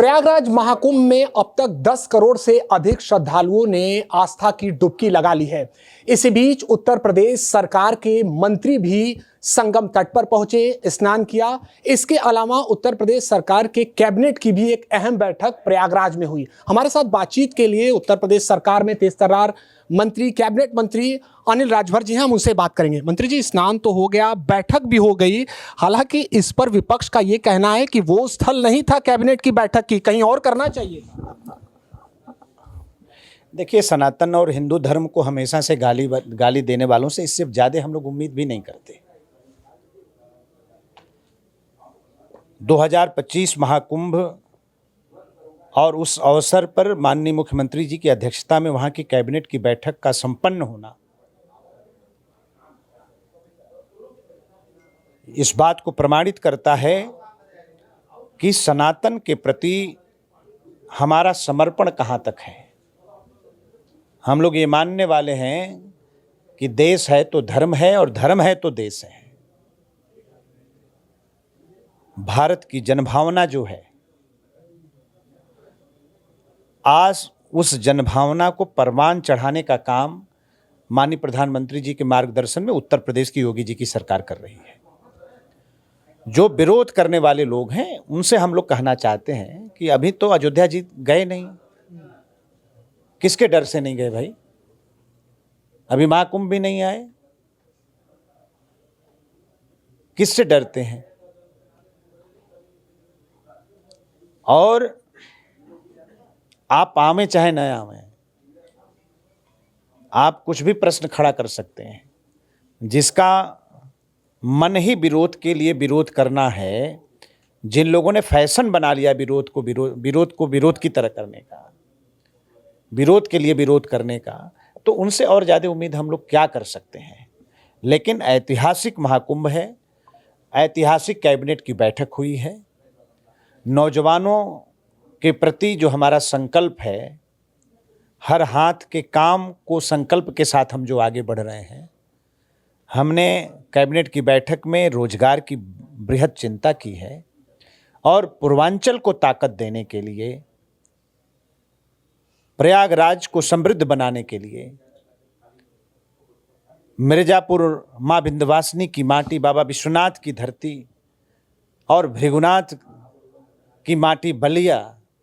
प्रयागराज महाकुंभ में अब तक 10 करोड़ से अधिक श्रद्धालुओं ने आस्था की डुबकी लगा ली है। इसी बीच उत्तर प्रदेश सरकार के मंत्री भी संगम तट पर पहुंचे, स्नान किया। इसके अलावा उत्तर प्रदेश सरकार के कैबिनेट की भी एक अहम बैठक प्रयागराज में हुई। हमारे साथ बातचीत के लिए उत्तर प्रदेश सरकार में तेज-तर्रार मंत्री, कैबिनेट मंत्री अनिल राजभर जी हैं, हम उनसे बात करेंगे। मंत्री जी, स्नान तो हो गया, बैठक भी हो गई, हालांकि इस पर विपक्ष का ये कहना है कि वो स्थल नहीं था कैबिनेट की बैठक की, कहीं और करना चाहिए। देखिए, सनातन और हिंदू धर्म को हमेशा से गाली देने वालों से इससे ज़्यादा हम लोग उम्मीद भी नहीं करते। 2025 महाकुंभ और उस अवसर पर माननीय मुख्यमंत्री जी की अध्यक्षता में वहाँ की कैबिनेट की बैठक का संपन्न होना इस बात को प्रमाणित करता है कि सनातन के प्रति हमारा समर्पण कहाँ तक है। हम लोग ये मानने वाले हैं कि देश है तो धर्म है और धर्म है तो देश है। भारत की जनभावना जो है, आज उस जनभावना को परवान चढ़ाने का काम माननीय प्रधानमंत्री जी के मार्गदर्शन में उत्तर प्रदेश की योगी जी की सरकार कर रही है। जो विरोध करने वाले लोग हैं उनसे हम लोग कहना चाहते हैं कि अभी तो अयोध्या जी गए नहीं। किसके डर से नहीं गए भाई? अभी महाकुंभ भी नहीं आए, किससे डरते हैं? और आप आवे चाहे न आवे, आप कुछ भी प्रश्न खड़ा कर सकते हैं। जिसका मन ही विरोध के लिए विरोध करना है, जिन लोगों ने फैशन बना लिया विरोध को विरोध की तरह करने का, विरोध के लिए विरोध करने का, तो उनसे और ज़्यादा उम्मीद हम लोग क्या कर सकते हैं। लेकिन ऐतिहासिक महाकुंभ है, ऐतिहासिक कैबिनेट की बैठक हुई है। नौजवानों के प्रति जो हमारा संकल्प है, हर हाथ के काम को संकल्प के साथ हम जो आगे बढ़ रहे हैं, हमने कैबिनेट की बैठक में रोजगार की बृहद चिंता की है और पूर्वांचल को ताकत देने के लिए, प्रयागराज को समृद्ध बनाने के लिए, मिर्जापुर माँ विंध्यवासिनी की माटी, बाबा विश्वनाथ की धरती और भृगुनाथ की माटी बलिया,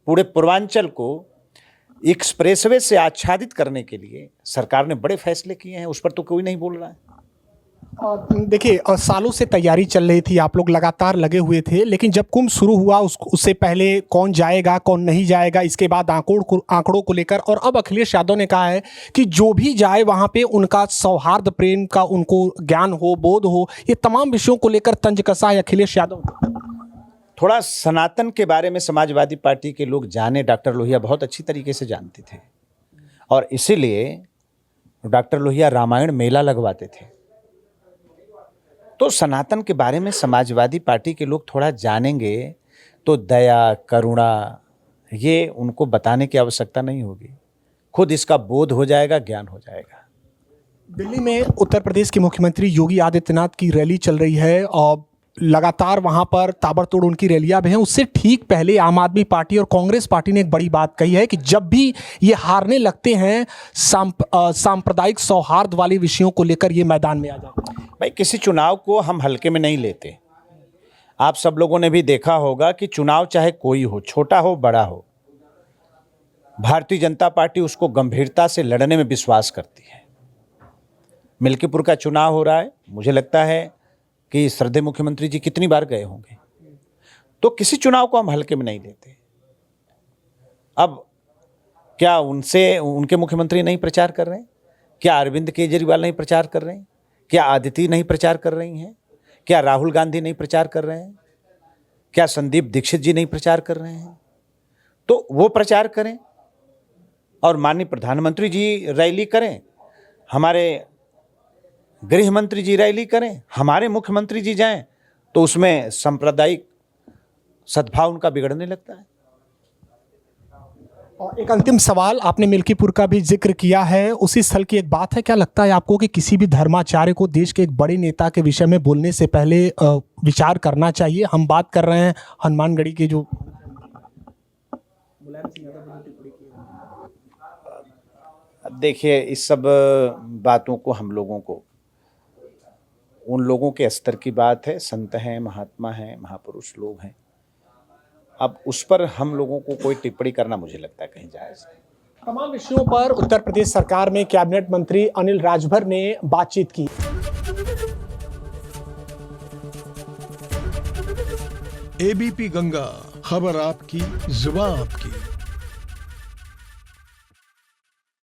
पूरे पूर्वांचल को एक्सप्रेसवे से आच्छादित करने के लिए सरकार ने बड़े फैसले किए हैं। उस पर तो कोई नहीं बोल रहा है। देखिए, सालों से तैयारी चल रही थी, आप लोग लगातार लगे हुए थे, लेकिन जब कुंभ शुरू हुआ उससे पहले कौन जाएगा कौन नहीं जाएगा, इसके बाद आंकड़ों को लेकर, और अब अखिलेश यादव ने कहा है कि जो भी जाए वहां पे उनका सौहार्द प्रेम का उनको ज्ञान हो, बोध हो। ये तमाम विषयों को लेकर तंज कसा है अखिलेश यादव। थोड़ा सनातन के बारे में समाजवादी पार्टी के लोग जाने, डॉक्टर लोहिया बहुत अच्छी तरीके से जानते थे, और इसीलिए डॉक्टर लोहिया रामायण मेला लगवाते थे। तो सनातन के बारे में समाजवादी पार्टी के लोग थोड़ा जानेंगे तो दया, करुणा, ये उनको बताने की आवश्यकता नहीं होगी, खुद इसका बोध हो जाएगा, ज्ञान हो जाएगा। दिल्ली में उत्तर प्रदेश के मुख्यमंत्री योगी आदित्यनाथ की रैली चल रही है और लगातार वहां पर ताबड़तोड़ उनकी रैलियां भी हैं। उससे ठीक पहले आम आदमी पार्टी और कांग्रेस पार्टी ने एक बड़ी बात कही है कि जब भी ये हारने लगते हैं, सांप्रदायिक सौहार्द वाले विषयों को लेकर ये मैदान में आ जाते हैं। भाई, किसी चुनाव को हम हल्के में नहीं लेते। आप सब लोगों ने भी देखा होगा कि चुनाव चाहे कोई हो, छोटा हो बड़ा हो, भारतीय जनता पार्टी उसको गंभीरता से लड़ने में विश्वास करती है। मिल्कीपुर का चुनाव हो रहा है, मुझे लगता है कि श्रद्धेय मुख्यमंत्री जी कितनी बार गए होंगे। तो किसी चुनाव को हम हल्के में नहीं लेते। अब क्या उनके मुख्यमंत्री नहीं प्रचार कर रहे हैं? क्या अरविंद केजरीवाल नहीं प्रचार कर रहे हैं? क्या आदिति नहीं प्रचार कर रही हैं? क्या राहुल गांधी नहीं प्रचार कर रहे हैं? क्या संदीप दीक्षित जी नहीं प्रचार कर रहे हैं? तो वो प्रचार करें और माननीय प्रधानमंत्री जी रैली करें, हमारे गृह मंत्री जी रैली करें, हमारे मुख्यमंत्री जी जाएं, तो उसमें सांप्रदायिक सद्भाव उनका बिगड़ने लगता है। और एक अंतिम सवाल, आपने मिल्कीपुर का भी जिक्र किया है, उसी स्थल की एक बात है, क्या लगता है आपको कि किसी भी धर्माचार्य को देश के एक बड़े नेता के विषय में बोलने से पहले विचार करना चाहिए? हम बात कर रहे हैं हनुमानगढ़ी के जो अब देखिए, इस सब बातों को हम लोगों को, उन लोगों के स्तर की बात है, संत हैं, महात्मा हैं, महापुरुष लोग हैं। अब उस पर हम लोगों को कोई टिप्पणी करना मुझे लगता है कहीं जायज़ नहीं। तमाम विषयों पर उत्तर प्रदेश सरकार में कैबिनेट मंत्री अनिल राजभर ने बातचीत की। एबीपी गंगा, खबर आपकी, जुबान आपकी।